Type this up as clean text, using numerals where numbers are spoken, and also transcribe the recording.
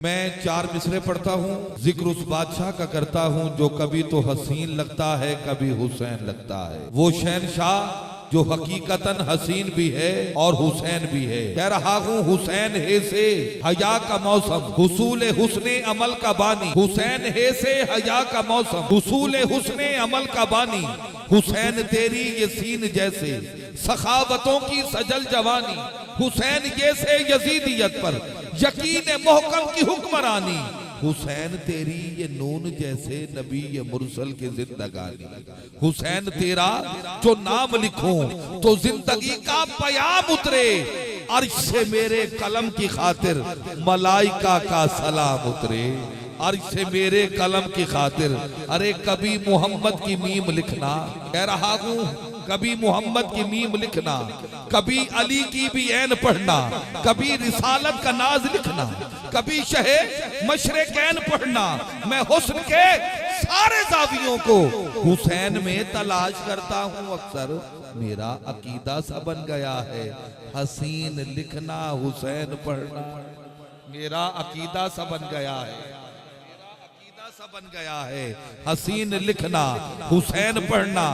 मैं 4 मिसरे पढ़ता हूँ। जिक्र उस बादशाह का करता हूँ जो कभी तो हसीन लगता है, कभी हुसैन लगता है। वो शहनशाह जो हकीकतन हसीन भी है और हुसैन भी है। कह रहा हूँ हुसैन है से हया का मौसम, हुसूल हुस्ने अमल का बानी। हुसैन है से हया का मौसम, हुसूल हुस्ने अमल का बानी। हुसैन तेरी ये सीन जैसे सखावतों की सजल जवानी। हुसैन ये से यजीदियत पर यकीन मोहकम की हुक्मरानी। हुसैन तेरी ये नून जैसे नबी ये मुरसल के जिंदगानी। हुसैन तेरा जो नाम लिखूं तो जिंदगी का पयाम उतरे। अर्श से मेरे कलम की खातिर मलाइका का सलाम उतरे। अर्श से मेरे कलम की खातिर अरे कभी मोहम्मद की मीम लिखना। कह रहा हूँ कभी मोहम्मद की मीम लिखना, कभी अली की भी ऐन पढ़ना, कभी रिसालत का नाज लिखना, कभी शहे मशरिकैन पढ़ना। मैं हुस्न के सारे जावियों को हुसैन में तलाश करता हूँ अक्सर। मेरा अकीदा सा बन गया है हसीन लिखना हुसैन पढ़ना। मेरा अकीदा सा बन गया है, बन गया है हसीन लिखना हुसैन पढ़ना।